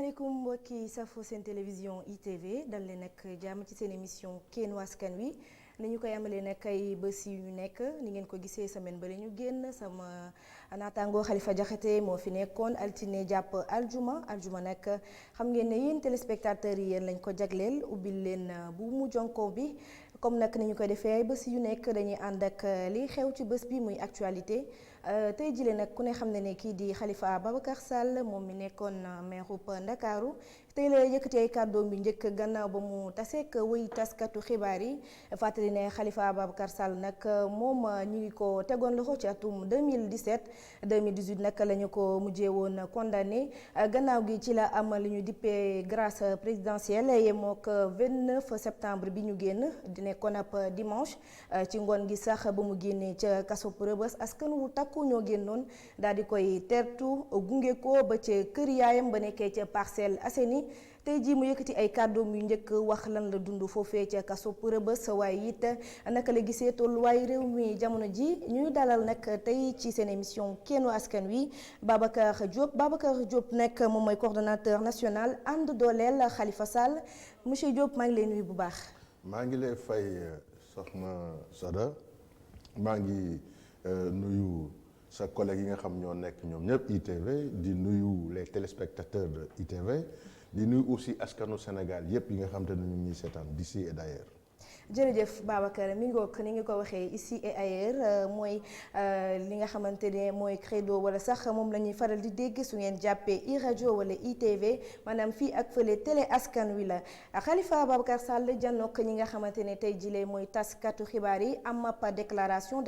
asalaamaaleykum mbokki safo seen télévision ITV dal leen nag jàmm ci seen émission Kéenu Askan Wi ni ñu koy amalee nag ay bés yu nekk ni ngeen ko gisee semaine ba la ñu génn sama naataangoo Khalifa Diakhaté moo fi nekkoon altine jàpp aljuma nag xam ngeen ne yéen téléspectateurs yi yéen lañ ko jagleel ubbil leen bu mu jonkoo bi comme nag ni ñu koy defee ay bés yu nekk dañuy ànd ak li xew ci bés bi muy actualité tey jile nag ku ne xam ne ne kii di Khalifa Ababacar Sall moom mi nekkoon maire Ndakaaru tey la yëkkati ay kàddoom bi njëkk gannaaw ba mu taseek wëy taskatu xibaar yi fàttali ne Khalifa Ababacar Sall nag moom ñu ngi ko tegoon loxo ci atum 2018 nag la ñu ko mujjee woon condamné gannaaw gi ci la am li ñu dippee grâce présidentielle yemook 29 septembre bi ñu génn di nekkoon ab dimanche ci ngoon gi sax ba mu génnee ca kaso Rebeuss askan wu takku ñoo génnoon daal di koy tertu gunge ko ba ca kër yaayam ba nekkee ca Parcelles Assainies tey jii mu yëkkati ay kàddoom yu njëkk wax lan la dund foofee ca kaso Rebeuss waaye it naka la gisee tolluwaayu réew mi jamono ji ñuy dalal nag tey ci seen émission Kéenu Askan Wi Babacar Diop nag moom mooy coordonnateur national ànd dooleel Khalifa Sall monsieur Diop maa ngi lay nuyu bu baax. maa ngi lay fay soxna Sada maa ngi nuyu sa collègue yi nga xam ñoo nekk ñoom ñëpp ITV di nuyu les téléspectateurs de ITV di nuyu aussi askanu Sénégal yëpp yi nga xam te ne ñu ngi seetaan d'ici et d'ailleurs. jërëjëf Babacar mi ngoog ni ngi ko waxee ici et ailleurs mooy li nga xamante ne mooy credo wala sax moom la ñuy faral di dégg su ngeen jàppee i rajo wala ITV maanaam fii ak fële télé askan wi la Khalifa Ababacar Sall janook ñi nga xamante ne tey jilee mooy taskatu xibaar yi am ab déclaration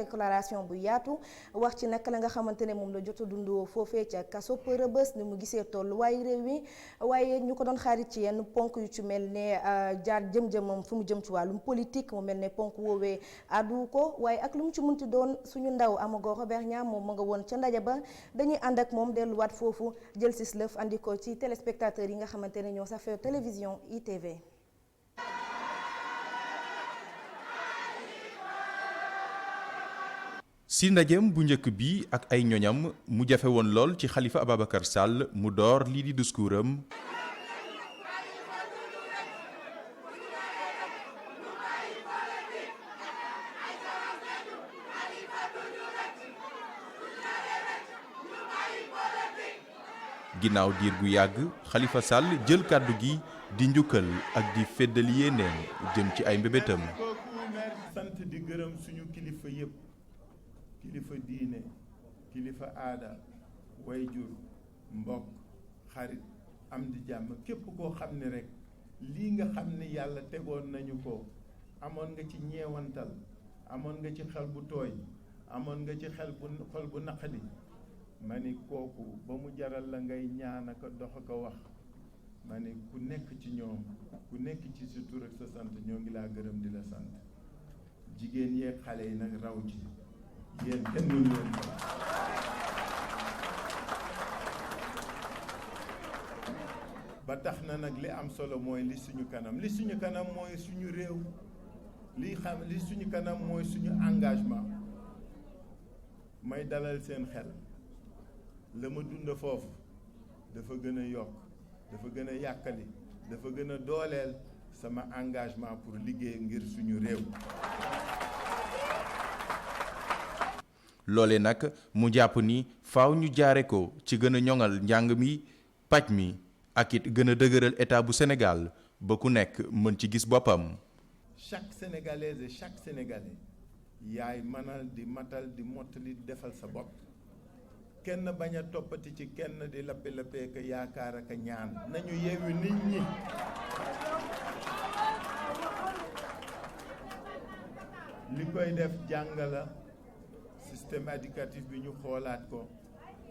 bu yaatu wax ci naka la nga xamante ne moom la jot a dund foofee ca kaso Rebeuss ni mu gisee tolluwaayu réew mi waaye ñu ko doon xaarit ci yenn ponk yu ci mel ne jaar jëm-jëmam fu mu jëm ci wàllum politique mu mel ne ponk woowee addu ko waaye ak lu mu ci munti doon suñu ndaw Amago Robert Niang moom ma nga woon ca ndaje ba dañuy ànd ak moom delluwaat foofu jël si lëf andi ko ci téléspectateurs yi nga xamante ne ñoo safee télévision ITV. si ndajeem bu njëkk bi ak ay ñoñam mu jafe woon lool ci Khalifa Ababacar Sall mu door lii di discours am. ginnaaw diir gu yàgg Khalifa Sall jël kàddu gi di njukkal ak di feddali yéeneen jëm ci ay mbébétam. sant di gërëm suñu kilifa yëpp kilifa diine kilifa aada wayjur mbokk xarit am di jàmm képp koo xam ne rek lii nga xam ne yàlla tegoon nañu ko amoon nga ci ñeewantal amoon nga ci xel bu tooy amoon nga ci xol bu naqadi ma ni kooku ba mu jaral la ngay ñaan ak dox ak wax ma ni ku nekk ci ñoom ku nekk ci sa tur ak sa sant ñoo ngi laa gërëm di la sant jigéen yeeg xale yi nag raw ci yéen kenn mënu leen ko ba tax na nag li am solo mooy li suñu kanam mooy suñu réew li suñu kanam mooy suñu engagement may dalal seen xel la ma dund foofu dafa gën a yokk dafa gën a yàkkali dafa gën a dooleel sama engagement pour liggéey ngir suñu réew. loole nag mu jàpp ni faaw ñu jaare ko ci gën a ñoŋal njàng mi paj mi ak it gën a dëgëral état bu Sénégal ba ku nekk mën ci gis boppam. chaque sénégalaise et chaque sénégalais yaay mënal di matal di mottali di defal sa bopp. kenn bañ a toppati ci kenn di lappe-lappee ka yaakaar ak ñaan nañu yeewu nit ñi li koy def jàng la système éducatif bi ñu xoolaat ko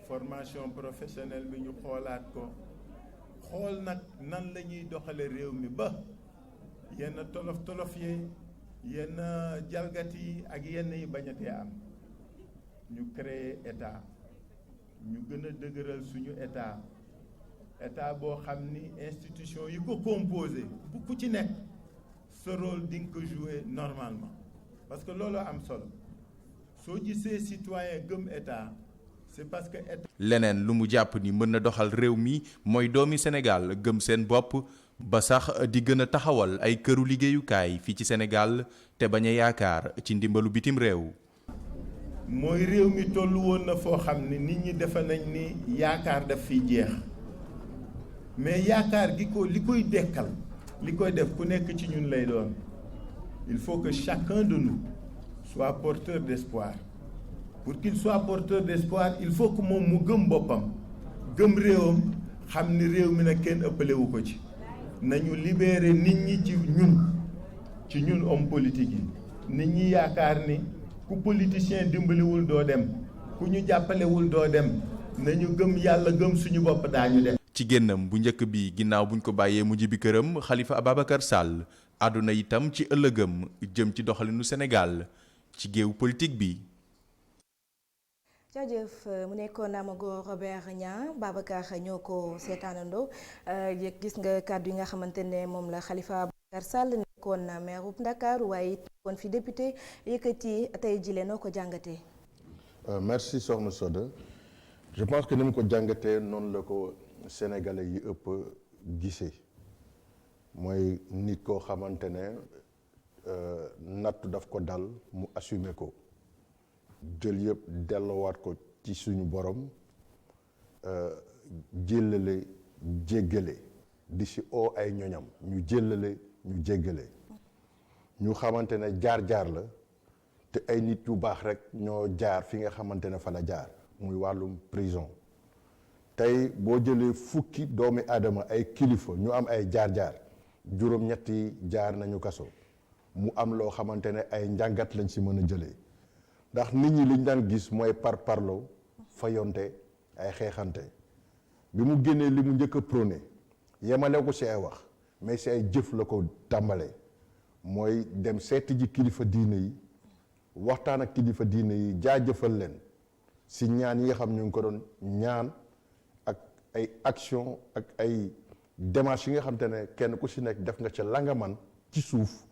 formation professionnelle bi ñu xoolaat ko xool nag nan la ñuy doxale réew mi ba yenn tolof yi yenn jalgati yi ak yenn yi bañatee am ñu créer état ñu gën a dëgëral suñu état boo xam ni institution yi ko composé bu ku ci nekk sa rôle di nga ko jouer normalement parce que loolu am solo soo gisee citoyen gëm état c'est parce que leneen lu mu jàpp ni mën na doxal réew mi mooy doomi Sénégal gëm seen bopp ba sax di gën a taxawal ay këru liggéeyukaay fii ci Sénégal te bañ a yaakaar ci ndimbalu bitim réew. mooy réew mi tollu woon na foo xam ne nit ñi defe nañ ni yaakaar daf fiy jeex mais yaakaar li koy dekkal li koy def ku nekk ci ñun lay doon il faut que chacun de nous soit porteur d'espoir. Pour qu'il soit porteur d'espoir il faut que moom mu gëm boppam gëm réewam xam ni réew mi nag kenn ëppalewu ko ci nañu libérer nit ñi ci ñun homme politique yi nit ñi yaakaar ni ku politicien dimbaliwul doo dem ku ñu jàppalewul doo dem nañu gëm yàlla gëm suñu bopp daañu dem. ci génnam bu njëkk bi ginnaaw buñ ko bàyyee mu ñibbi këram Khalifa Ababacar Sall àdduna itam ci ëllëgam jëm ci doxalinu Sénégal ci géewu politique bi. jaajëf mu nekkoon Amago Robert Niang Babacar ñoo ko seetaanandoo gis nga kàddu yi nga xamante ne moom la Khalifa Ababacar Sall nekkoon maire bu Dakar waaye nekkoon fi député yëkkati tey jile noo ko jàngatee. merci soxna Soda je pense que ni mu ko jàngatee noonu la ko sénégalais yi ëpp gisee mooy nit koo xamante ne nattu daf ko dal mu assumer ko. jël yëpp delloowaat ko ci suñu borom jëllale jéggale di si oo ay ñoñam ñu jëllale ñu jéggale ñu xamante ne jaar-jaar la te ay nit yu baax rek ñoo jaar fi nga xamante ne fa la jaar muy wàllum prison tey boo jëlee fukki doomi aadama ay kilifa ñu am ay jaar-jaar juróom-ñetti jaar nañu kaso mu am loo xamante ne ay njàngat lañ si mën a jëlee ndax nit ñi liñ daan gis mooy parlo fayonte ay xeexante bi mu génnee li mu njëkk a prôné yemale ko si ay wax mais si ay jëf la ko tàmbalee mooy dem seeti ji kilifa diine yi waxtaan ak kilifa diine yi jaajëfal leen si ñaan yi nga xam ñu ngi ko doon ñaan ak ay action ak ay démarches yi nga xam te ne kenn ku si nekk def nga ca la nga man ci suuf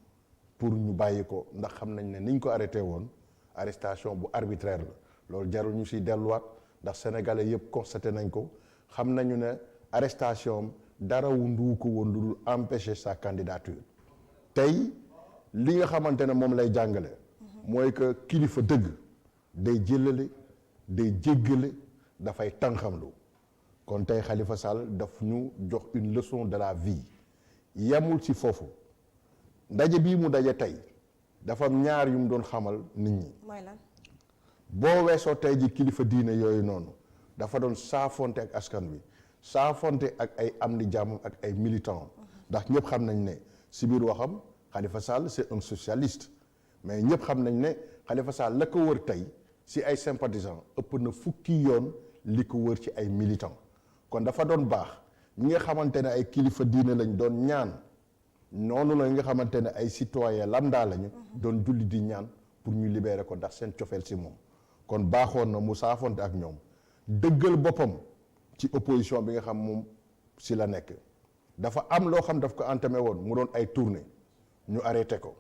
pour ñu bàyyi ko ndax xam nañ ne niñ ko arrêté woon arrestation bu arbitraire la loolu jarul ñu siy delluwaat ndax sénégalais yëpp constaté nañ ko xam nañu ne arrestation dara wundu ko woon lu dul empêcher sa candidature tey li nga xamante ne moom lay jàngale mooy que kilifa dëgg day jëlale day jéggale dafay tànqamlu kon tey Khalifa Sall daf ñu jox une leçon de la vie yemul ci foofu ndaje bii mu daje tey dafa am ñaar yu mu doon xamal nit ñi. mooy lan. boo weesoo tey ji kilifa diine yooyu noonu dafa doon saafonte ak askan wi saafonte ak ay am di jàmm ak ay militants ndax ñëpp xam nañ ne si biir waxam Khalifa Sall c'est un socialiste mais ñëpp xam nañ ne Khalifa Sall la ko wër tey si ay sympathisants ëpp na fukki yoon li ko wër ci ay militants kon dafa doon baax ñi nga xamante ne ay kilifa diine lañ doon ñaan. noonu la nga xamante ne ay citoyen lambda lañu doon julli di ñaan pour ñu libérer ko ndax seen cofeel si moom kon baaxoon na mu saafonte ak ñoom dëggal boppam ci opposition bi nga xam moom si la nekk dafa am loo xam daf ko entamé woon mu doon ay tournée ñu arrêté ko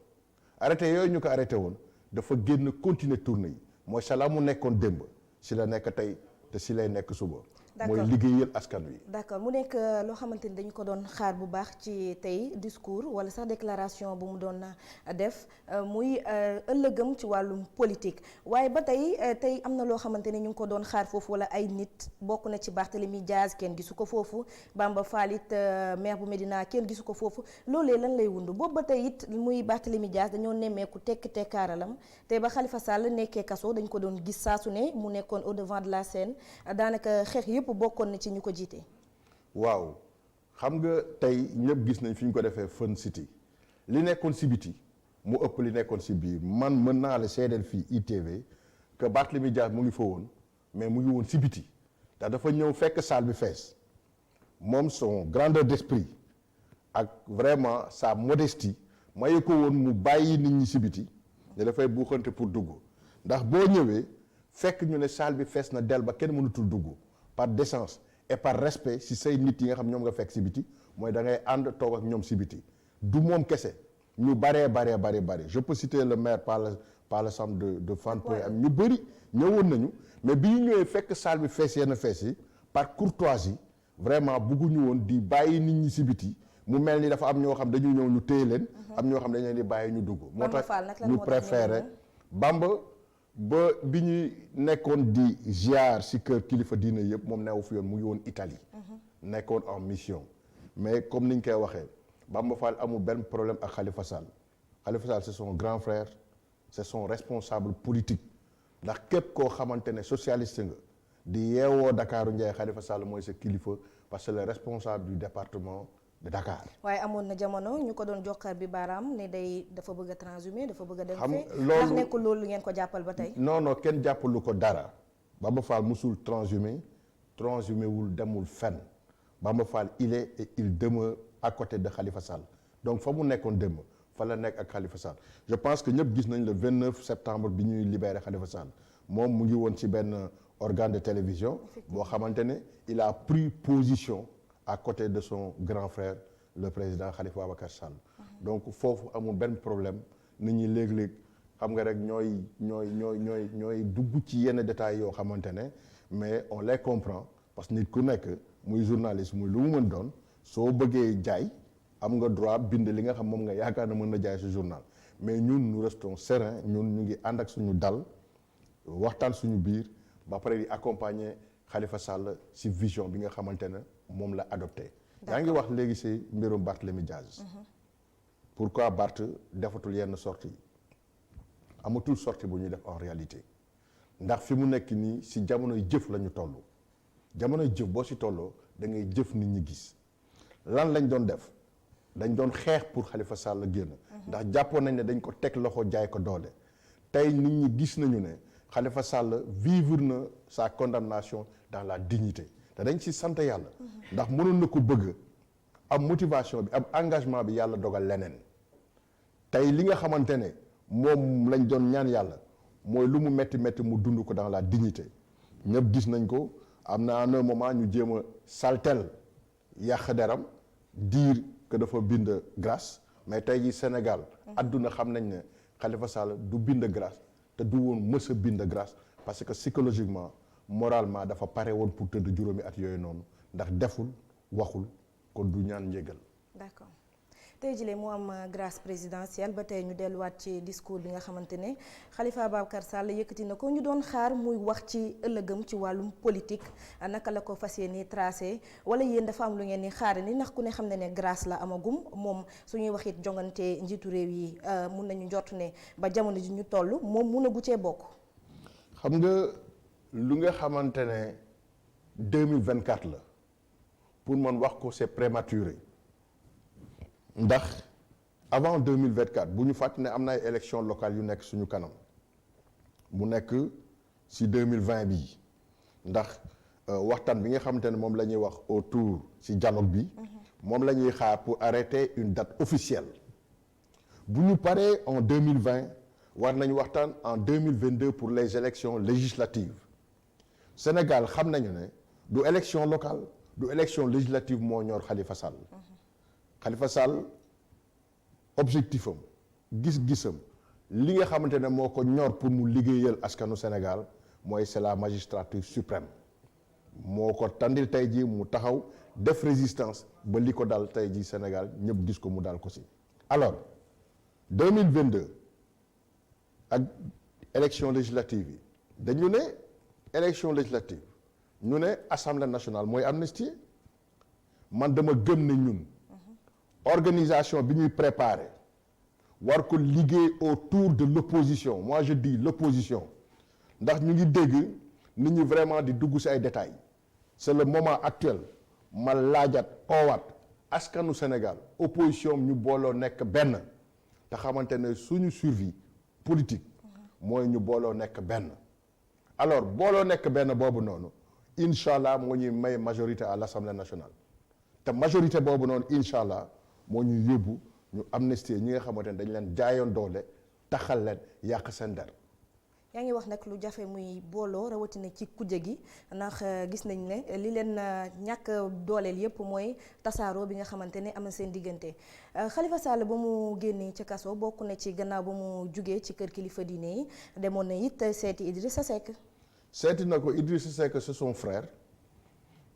arrêté yooyu ñu ko arrêté woon dafa génn continuer tournée yi mooy sala mu nekkoon démb si la nekk tey te si lay nekk suba mooy liggéeyal askan wi. d'accord mu nekk loo xamante ni dañu ko doon xaar bu baax ci tey discours wala sax déclaration bu mu doon def muy ëllëgëm ci wàllum politique waaye ba tey am na loo xamante ni ñu ngi ko doon xaar foofu wala ay nit bokk na ci Barthélémy Diaz kenn gisu ko foofu Bamba Fall it maire bu Médina kenn gisu ko foofu loolee lan lay wund boobu ba tey it muy Barthélémy Diaz dañoo nemmeeku tekkaaralam te ba Khalifa Sall nekkee kaso dañ ko doon gis saa su ne mu nekkoon au devant de la scène daanaka xeex yëpp bokkoon na ci ñu ko jiite. waaw xam nga tey ñëpp gis nañ fi ñu ko defee Fun City li nekkoon si biti mu ëpp li nekkoon si biir man mën naa la seedeel fii ITV que Barthélémy Dias mu ngi fa woon mais mu ngi woon si biti ndax dafa ñëw fekk salle bi fees moom son grandeur d'esprit ak vraiment sa modestie maye ko woon mu bàyyi nit ñi si biti ne dafay buuxante pour dugg ndax boo ñëwee fekk ñu ne salle bi fees na del ba kenn mënutul dugg par décence et par respect si say nit yi nga xam ñoom nga fekk si biti mooy da ngay ànd toog ak ñoom si biti du moom kese ñu baree je peux citer le maire par pas le centre de Fann Point am ñu bëri ñëwoon nañu mais bi ñu ñëwee fekk salle bi fees yenn fees yi par courtoisie vraiment bëgguñu woon di bàyyi nit ñi si biti mu mel ni dafa am ñoo xam dañu ñëw ñu téye leen am ñoo xam dañu leen di bàyyi ñu dugg moo tax ñu préféré Bamba ba bi ñuy nekkoon di ziar si kër kilifa diine yëpp moom neewu fi yoon mu ngi woon Italie nekkoon en mission mais comme niñ koy waxee Bamba Fall amul benn problème ak Khalifa Sall Khalifa Sall c'est son grand frère c'est son responsable politique ndax képp koo xamante ne socialiste nga di yeewoo Dakaaru Njaay Khalifa Sall mooy sa kilifa parce que le responsable du département de Dakar. waaye amoon na jamono ñu ko doon joxar bi baaraam ne dafa bëgg a transhumé dafa bëgg a dem xam fee loolu ndax nekkul loolu ngeen ko jàppal ba tey. non kenn jàppalu ko dara Bamba Fall musul transhumé wul demul fenn Bamba Fall il est et il demeure à côté de Khalifa Sall donc fa mu nekkoon démb fa la nekk ak Khalifa Sall je pense que ñëpp gis nañ le 29 septembre bi ñuy libéré Khalifa Sall moom mu ngi woon ci benn organe de télévision boo xamante ne il a pris position à côté de son grand frère le président Khalifa Ababacar Sall donc foofu amul benn problème nit ñi léeg-léeg xam nga rek ñooy dugg ci yenn détails yoo xamante ne mais on les comprend parce que nit ku nekk muy journaliste muy lu mu mën doon soo bëggee jaay am nga droit bind li nga xam moom nga yaakaar na mën na jaay sa journal mais ñun nous restons sereins ñun ñu ngi ànd ak suñu dal waxtaan suñu biir ba pare di accompagner Khalifa Sall ci vision bi nga xamante ne moom la adopté. yaa ngi wax léegi ci mbirum Barthélémy Diaz. pourquoi Barth defatul yenn sortie yi amatul sortie bu ñuy def en réalité ndax fi mu nekk nii ci jamonoy jëf la ñu toll jamonoy jëf boo ci tolloo da ngay jëf nit ñi gis lan lañ doon def dañ doon xeex pour Khalifa Sall génn ndax jàppoon nañ ne dañ ko teg loxo jaay ko doole tey nit ñi gis nañu ne Khalifa Sall vivre na sa condamnation dans la dignité te dañ ci sant yàlla ndax mënoon na ko bëgg am motivation bi am engagement bi yàlla dogal leneen tey li nga xamante ne moom lañ doon ñaan yàlla mooy lu mu metti mu dund ko dans la dignité ñëpp gis nañ ko am na à un moment ñu jéem a saltel yàq deram dire que dafa bind grâce mais tey ji Sénégal adduna xam nañ ne Khalifa Sall du bind grâce te du woon mës a bind grâce parce que psychologiquement moralement dafa pare woon pour tëdd juróomi at yooyu noonu ndax deful waxul kon du ñaan njégal. d'accord tey jii mu am grâce présidentielle ba tey ñu delluwaat ci discours bi nga xamante ne Khalifa Ababacar Sall yëkkati na ko ñu doon xaar muy wax ci ëllëgam ci wàllum politique naka la ko fas yéene tracé wala yéen dafa am lu ngeen ni xaar ni ndax ku ne xam ne ne grâce la amagum moom suñuy wax it jongante njiitu réew yi mun nañu njort ne ba jamono ji ñu toll moom mun a gu cee bokk. xam nga lu nga xamante ne 2024 la pour man wax ko c'est prématuré. ndax avant 2024 bu ñu fàttali ne am na ay élections locales yu nekk suñu kanam mu nekk ci 2020 bii ndax waxtaan bi nga xamante ne moom la ñuy wax autour ci dialogue bi moom la ñuy xaar pour arrêter une date officielle bu ñu paree en 2020 war nañu waxtaan en 2022 pour les élections législatives Sénégal xam nañu ne du élection locale du élection législative moo ñor Khalifa Sall Khalifa Sall objectif am gis-gisam li nga xamante ne moo ko ñor pour mu liggéeyal askanu Sénégal mooy c'est la magistrature suprême moo ko tàndil tey jii mu taxaw def résistance ba li ko dal tey jii Sénégal ñëpp gis ko mu dal ko si. alors 2022 ak élection législative yi dañu ne élection législative ñu ne assemblée nationale mooy amnistie man dama gëm ne ñun. organisation bi ñuy préparer war ko liggéey autour de l'opposition moi je dis l'opposition ndax ñu ngi dégg nit ñi vraiment di dugg ci ay détails c'est le moment actuel ma laajat oowaat askanu Sénégal opposition ñu booloo nekk benn te xamante ne suñu survie politique mooy ñu booloo nekk benn alors booloo nekk benn boobu noonu incha allah moo ñuy may majorité à l'Assemblée nationale te majorité boobu noonu incha allah moo ñu yóbbu ñu amnistie ñi nga xamante ne dañ leen jaayoon doole taxal leen yàq seen der yaa ngi wax nag lu jafe muy booloo rawatina ci kujje gi ndax gis nañ ne li leen ñàkk dooleel yépp mooy tasaaroo bi nga xamante ne am na seen diggante Khalifa Sall ba mu génnee ca kaso bokk na ci gannaaw ba mu jugee ci kër kilifa diine yi demoon na it seeti Idrissa Seck. seeti na ko Idrissa Seck c'est son frère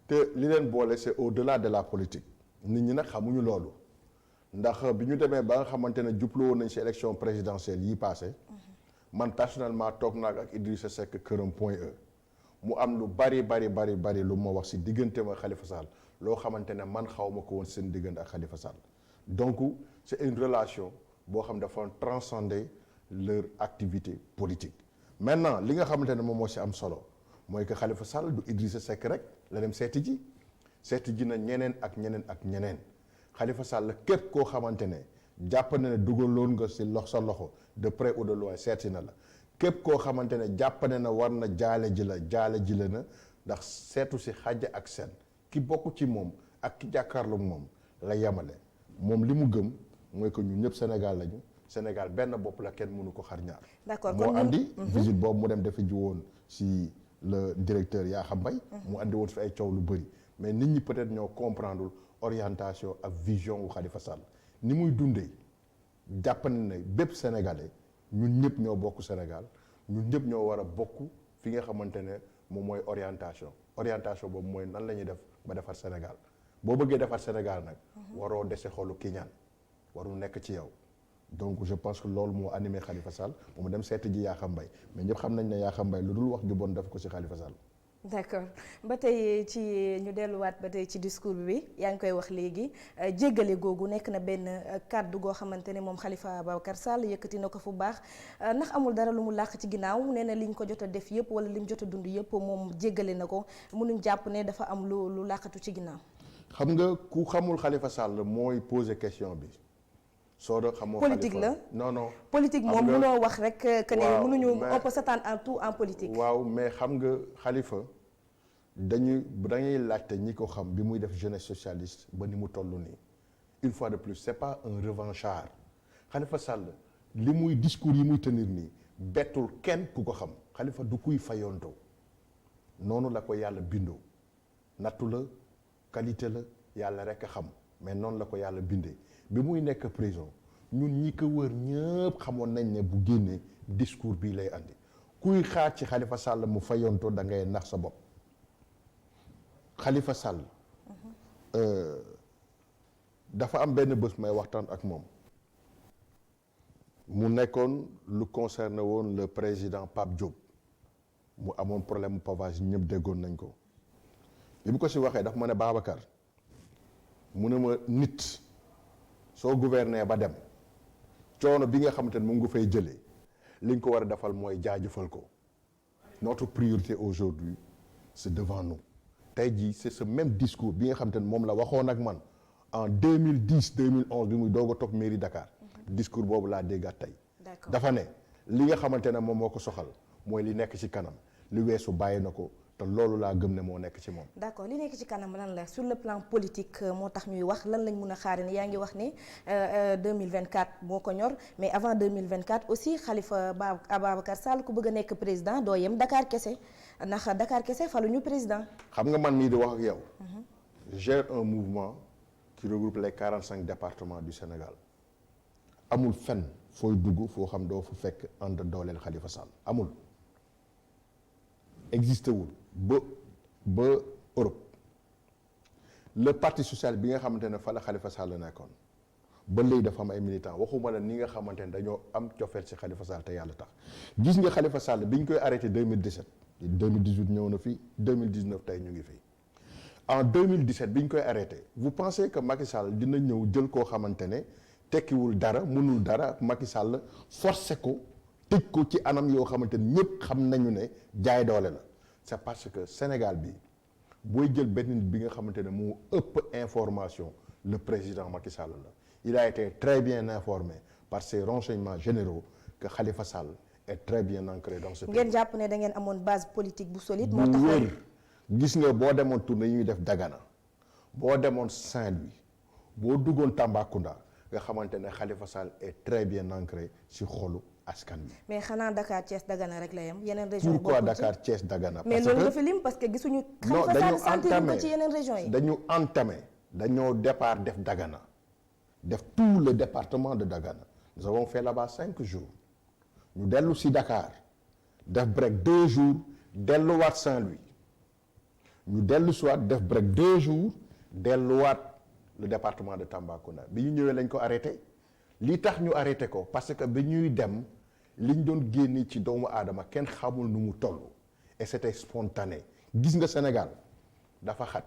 te li leen boole c'est au-delà de la politique nit ñi nag xamuñu loolu ndax bi ñu demee ba nga xamante ne jublu woon nañ ci élection présidentielle yi passé man personnellement toog naa ak Idrissa Seck këram Point E mu am lu bari lu ma wax ci diggante ma Khalifa Sall loo xamante ne man xaw ma ko woon seen diggante ak Khalifa Sall donc c'est une relation boo xam dafa transcender leur activité politique. maintenant li nga xamante ne moom moo ci am solo mooy que Khalifa Sall du Idrissa Seck rek la dem seeti ji na ñeneen ak ñeneen Khalifa Sall képp koo xamante ne jàpp na ne dugaloon nga ci sa loxo de près ou de loin seeti na la képp koo xamante ne jàpp na war na jaale ji la na ndax seetu ci xàjj ak seen ki bokk ci moom ak ki jàkkaarloog moom la yemale moom li mu gëm mooy que ñun ñëpp Sénégal lañu. Sénégal benn bopp la kenn mënu ko xar ñaar. d'accord moo andi. visite boobu mu dem defe ji woon ci le directeur Yakham Mbaye. mu andi woon fi ay coow lu bëri mais nit ñi peut-être ñoo comprendre orientation ak vision wu Khalifa Sall ni muy dundee jàpp na ne bépp sénégalais ñun ñëpp ñoo bokk Sénégal ñun ñëpp ñoo war a bokk fi nga xamante ne moom mooy orientation boobu mooy nan la ñuy def ba defar Sénégal boo bëggee defar Sénégal nag. waroo dese xolu kiñaan warul nekk ci yow. donc je pense que loolu moo animé Khalifa Sall mu dem seeti ji Yakham Mbaye mais ñëpp xam nañ ne Yakham Mbaye lu dul wax ju bon def ko ci Khalifa Sall. d'accord ba tey ci ñu delluwaat ba tey ci discours bi yaa ngi koy wax léegi jéggale googu nekk na benn kàddu goo xamante ne moom Khalifa Ababacar Sall yëkkati na ko fu baax ndax amul dara lu mu làq ci ginnaaw nee na liñ ko jot a def yëpp wala lim jot a dund yëpp moom jéggale na ko mënuñ jàpp ne dafa am lu làqatu ci ginnaaw. xam nga ku xamul Khalifa Sall mooy poser question bi. soo doon xamoo politique la non politique moom mënoo wax rek que ne mënuñu on peut s'attendre en tout en politique. waaw mais xam nga Khalifa dañuy laajte ñi ko xam bi muy def jeunesse socialiste ba ni mu toll nii une fois de plus c'est pas un revanchard Khalifa Sall li muy discours yi muy tenir nii bettul kenn ku ko xam Khalifa du kuy fayonto noonu la ko yàlla bindoo nattu la qualité la yàlla rek a xam mais noonu la ko yàlla bindee. bi muy nekk prison ñun ñi ko wër ñëpp xamoon nañ ne bu génnee discours bii lay andi kuy xaar ci Khalifa Sall mu fayonto da ngay nax sa bopp Khalifa Sall dafa am benn bés may waxtaan ak moom mu nekkoon lu concerné woon le président Pape Diop mu amoon problème mu pavage ñëpp déggoon nañ ko bi mu ko si waxee dafa ma ne Babacar mu ne ma nit soo gouverner ba dem coono bi nga xamante ne mu ngi fay jëlee li nga ko war a defal mooy jaajëfal ko notre priorité aujourd'hui c'est devant nous tey jii c'est ce même discours bi nga xamante ne moom la waxoon ak man en 2010 2011 bi muy doog a toog mairie Dakar discours boobu laa déggaat tey dafa ne li nga xamante ne moom moo ko soxal mooy li nekk ci kanam li weesu bàyyi na ko te loolu laa gëm ne moo nekk ci moom. d'accord li nekk ci kanam lan la sur le plan politique moo tax ñuy wax lan lañ mun a xaar ne yaa ngi wax ne 2024 moo ko ñor mais avant 2024 aussi Khalifa Ababacar Sall ku bëgg a nekk président doo yem Dakar kese ndax Dakar kese faluñu président. xam nga man mii di wax ak yow. gère un mouvement qui regroupe les 45 départements du Sénégal amul fenn fooy dugg foo xam doo fa fekk ànd dooleel Khalifa Sall amul. existé wul ba Europe le parti social bi nga xamante ne fa la Khalifa Sall nekkoon ba léegi dafa am ay militants waxuma la ni nga xamante ne dañoo am cofeel ci Khalifa Sall te yàlla tax gis nga Khalifa Sall bi ñu koy arrêté 2017 2018 ñëw na fi 2019 tey ñu ngi fi en 2017 bi ñu koy arrêté vous pensez que Macky Sall dina ñëw jël koo xamante ne tekkiwul dara mënul dara Macky Sall forcé ko tëj ko ci anam yoo xamante ne ñëpp xam nañu ne jaay doole la c'est parce que Sénégal bi booy jël benn nit bi nga xamante ne moo ëpp information le président Macky Sall la il a été très bien informé par ses renseignements généraux que Khalifa Sall est très bien ancré dans ce pays. ngeen jàpp ne da ngeen amoon base politique bu solide. moo tax wër gis nga boo demoon tournée yi ñuy def Dagana boo demoon Saint-Louis boo duggoon Tambacounda nga xamante ne Khalifa Sall est très bien ancré ci xolu askan wi. mais xanaa Dakar Thiès Dagana rek la yem yeneen région yi pourquoi bokkul ci? Dakar Thiès Dagana. mais loolu nga fi lim parce que gisuñu. Khalifa Sall sentir ko ci yeneen région yi. dañoo départ def Dagana def tout le département de Dagana nous avons fait là-bas 5 jours ñu dellu si Dakar def break 2 jours delluwaat Saint-Louis ñu dellu si waat def break 2 jours delluwaat le département de Tambacounda bi ñu ñëwee lañ ko arrêté li tax ñu arrêté ko parce que bi ñuy dem liñ doon génne ci doomu aadama kenn xamul nu mu toll et c'était spontané gis nga Sénégal dafa xat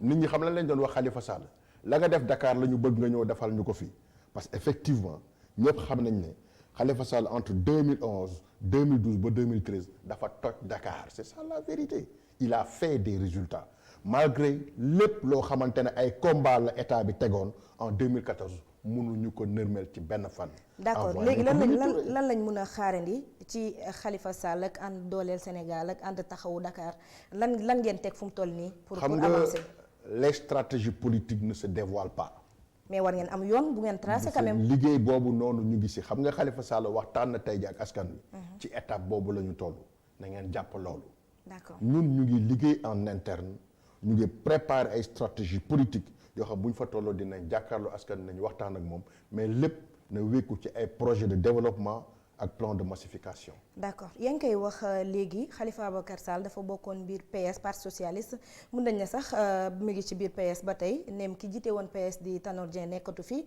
nit ñi xam lan lañ doon wax Khalifa Sall la nga def Dakar la ñu bëgg nga ñëw defal ñu ko fii parce que effectivement ñëpp xam nañ ne Khalifa Sall entre 2011 2012 ba 2013 dafa toj Dakar c'est ça la vérité il a fait des résultats malgré lépp loo xamante ne ay combat la état bi tegoon en 2014 mënuñu ko nërmel ci benn fan. d'accord léegi lan lañ mën a xaarandi ci Khalifa Sall ak ànd dooleel Sénégal ak ànd taxawu Dakar lan ngeen teg fu mu toll nii. pour avancer. Les stratégies politiques ne se dévoilent pas. mais war ngeen am yoon bu ngeen tracé quand même. liggéey boobu noonu ñu ngi si xam nga Khalifa Sall waxtaan na tey ji ak askan wi. ci étape boobu la ñu toll na ngeen jàpp loolu. d'accord ñun ñu ngi liggéey en interne ñu ngi préparer ay stratégies politiques yoo xam bu ñu fa tolloo dinañ jàkkaarloo askan nañu waxtaan ak moom mais lépp na wékku ci ay projets de développement ak plan de massification. d'accord yaa ngi koy wax léegi Khalifa Ababacar Sall dafa bokkoon biir PS parti socialiste mun nañ ne sax mu ngi ci biir PS ba tey neem ki jiite woon PS di Tanor Dieng nekkatu fi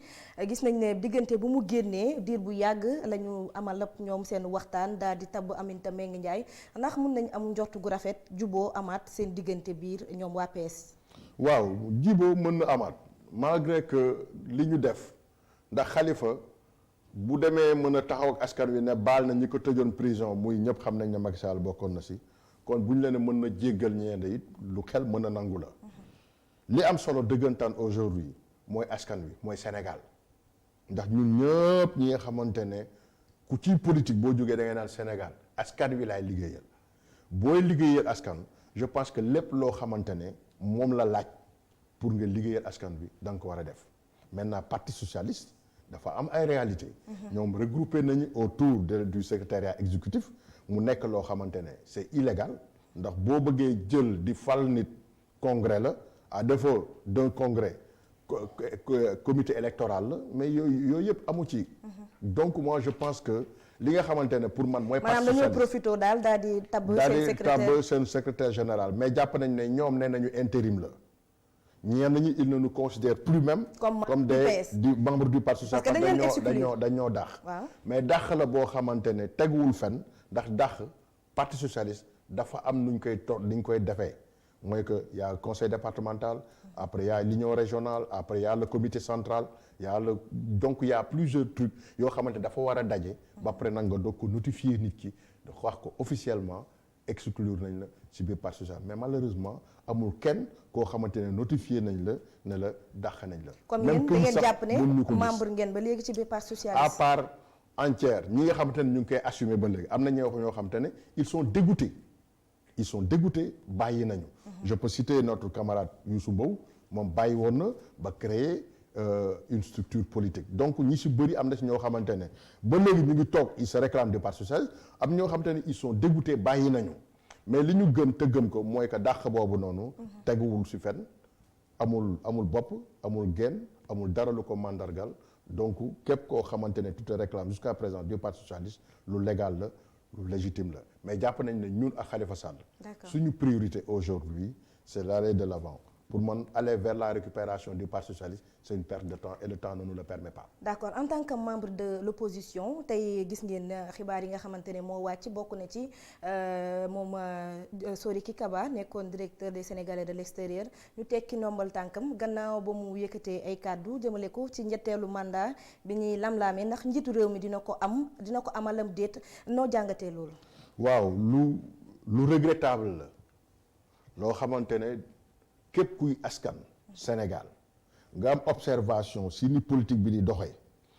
gis nañ ne diggante bu mu génnee diir bu yàgg la ñu amal ak ñoom seen waxtaan daal di tabb Aminata Mbengue Ndiaye ndax mun nañ am njortu gu rafet juboo amaat seen diggante biir ñoom waa PS. waaw juboo mën na amaat malgré que li ñu def ndax Khalifa. bu demee mën a taxaw ak askan wi ne baal na ñi ko tëjoon prison muy ñëpp xam nañ ne Macky Sall bokkoon na si kon bu ñu leen mën na jéggal ñeende it lu xel mën a nangu la li am solo dëggantaan aujourd'hui mooy askan wi mooy Sénégal ndax ñun ñëpp ñi nga xamante ne ku ci politique boo jógee da ngay naan Sénégal askan wi laay liggéeyal booy liggéeyal askan je pense que lépp loo xamante ne moom la laaj pour nga liggéeyal askan bi da nga ko war a def maintenant parti socialiste dafa am ay réalité ñoom regroupé nañu autour du secrétariat exécutif mu nekk loo xamante ne c'est illégal ndax boo bëggee jël di fal nit congrès la à défaut d'un congrès comité électoral la mais yooyu yëpp amu ci donc moi je pense que li nga xamante ne pour man mooy maanaam dañoo profité daal di tabb seen secrétaire général mais jàpp nañ ne ñoom nee nañu intérim la ñenn ñi il ne nous considère plus même comme des membres du parti socialiste parce que dañoo dàq mais dàq la boo xamante ne teguwul fenn ndax dàq parti socialiste dafa am nuñ koy defee mooy que y a conseil départemental après y a l'union régionale après y a le comité central donc y a plusieurs trucs yoo xamante dafa war a daje ba pare nag nga doog ko notifier nit ki wax ko officiellement exclure nañ la ci biir parti social mais malheureusement amul kenn koo xamante ne notifié nañ la ne la dàq nañ la. comme yéen da ngeen jàpp ne membre ngeen ba léegi ci biir parti socialiste. à part entière ñi nga xamante ne ñu ngi koy assumer ba léegi am na ñoo xamante ne ils sont dégoûtés bàyyi nañu. je peux citer notre camarade Youssou Mbow moom bàyyi woon na ba créer une structure politique donc ñi si bëri am na si ñoo xamante ne ba léegi ñu ngi toog ils se réclament du parti socialiste am ñoo xamante ne ils sont dégoûtés bàyyi nañu mais li ñu gëm te gëm ko mooy que dàq boobu noonu teguwul si fenn amul bopp amul genn amul dara lu ko mandargal donc képp koo xamante ne tu te réclames jusqu'à présent du parti socialiste lu légal la lu légitime la mais jàpp nañ ne ñun ak Khalifa Sall suñu priorité aujourd'hui c'est l'aller de l'avant pour man aller vers la récupération du parti socialiste c'est une perte de temps et le temps ne nous le permet pas. d'accord en tant que membre de l'opposition tey gis ngeen xibaar yi nga xamante ne moo wàcc bokk na ci moom Sory Kaba nekkoon directeur des Sénégalais de l'extérieur ñu tekki ndombal tànkam gannaaw ba mu yëkkatee ay kàddu jëmale ko ci ñetteelu mandat bi ñuy lamlaamee ndax njiitu réew mi dina ko amalam déet noo jàngatee loolu. waaw lu regrettable la loo xamante ne. képp kuy askan Sénégal nga am observation si ni politique bi di doxee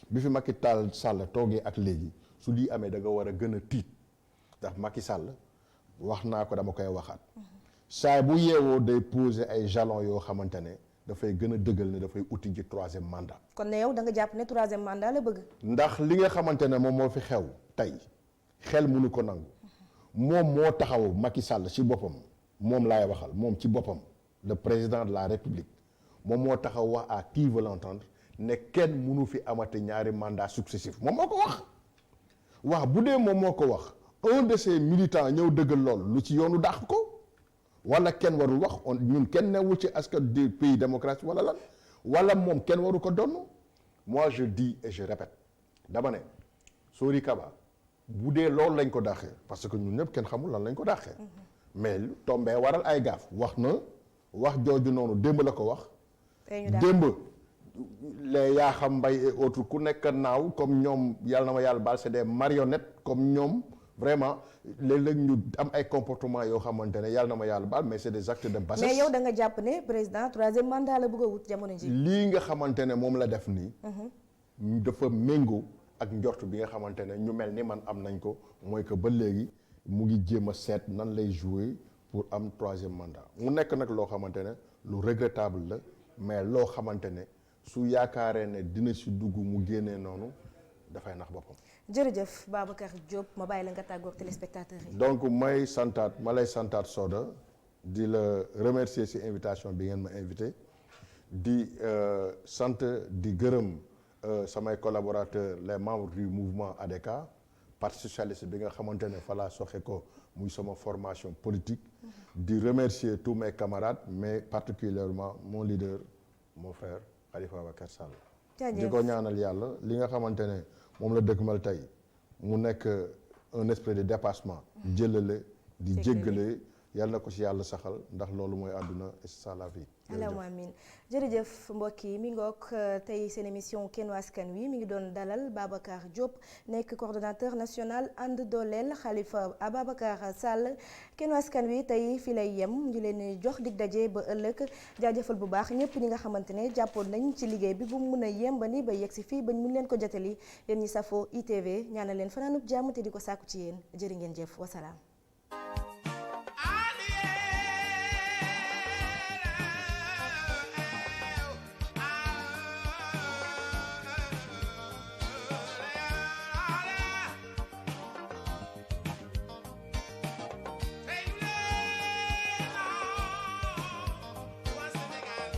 bi fi Macky Sall toogee ak léegi su lii amee da nga war a gën a tiit ndax Macky Sall wax naa ko dama koy waxaat saay bu yeewoo day poser ay jalons yoo xamante ne dafay gën a dëggal ne dafay uti ji 3e mandat. kon ne yow da nga jàpp ne 3e mandat la bëgg. ndax li nga xamante ne moom moo fi xew tey xel mënu ko nangu moom moo taxaw Macky Sall ci boppam moom laay waxal moom ci boppam le président de la République moom moo taxaw wax à qui veut l'entendre ne kenn mënu fi amati ñaari mandat successif moom moo ko wax bu dee moom moo ko wax un de ses militants ñëw dëggal lool lu ci yoonu dàq ko wala kenn warul wax ñun kenn newul ci askan du pays démocratie wala lan wala moom kenn waru ko donn. Moi je dis et je répète dama ne Sori Kaba bu dee loolu lañ ko dàqee parce que ñun ñëpp kenn xamul lan lañ ko dàqee mais tombee waral ay gaaf wax jooju noonu démb la ko wax. démb les yaa xam mbay et autres ku nekk naaw comme ñoom yàlla na ma yàlla baal c'est des marionnettes comme ñoom vraiment léeg-léeg ñu am ay comportement yoo xamante ne yàlla na ma yàlla baal mais c'est des actes de bassesse. mais yow da nga jàpp ne président 3e mandat la bëgg a wut jamono ji. lii nga xamante ne moom la def nii. dafa méngoo ak njort bi nga xamante ne ñu mel ni man am nañ ko mooy que ba léegi mu ngi jéem a seet nan lay jouer pour am 3e mandat mu nekk nag loo xamante ne lu regrettable la mais loo xamante ne su yaakaaree ne dina si dugg mu génnee noonu dafay nax boppam. jërëjëf Babacar Diop ma bàyyi la nga tàggoog téléspectateurs yi. donc ma lay santaat Soda di la remercier ci invitation bi ngeen ma invité di sant di gërëm samay collaborateurs les membres du mouvement ADK parti socialiste bi nga xamante ne fa laa soxe ko muy sama formation politique. di remercier tous mes camarades mais particulièrement mon leader mon frère Khalifa Ababacar Sall. di ko ñaanal yàlla li nga xamante ne moom la dëkkmal tey mu nekk un esprit de dépassement. jëlale di jéggale yàlla na ko ci yàlla saxal ndax loolu mooy àdduna et c'est ça la vie. allahumma amiin jërëjëf mbokk yi mi ngoog tey seen émission Kennu Askan Wi mi ngi doon dalal Babacar Diop nekk coordonnateur national ànd dooleel Khalifa Ababacar Sall Kennu Askan Wi tey fi lay yem ñu leen jox dig daje ba ëllëg jaajëfal bu baax ñëpp ñi nga xamante ne jàppoon nañ ci liggéey bi bu mu mun a yem ba ni ba yegg si fii bañ mun leen ko jotali yéen ñi safoo ITV ñaanal leen fanaanub jàmm te di ko sàkku ci yéen jërë ngeen jëf wasalaam.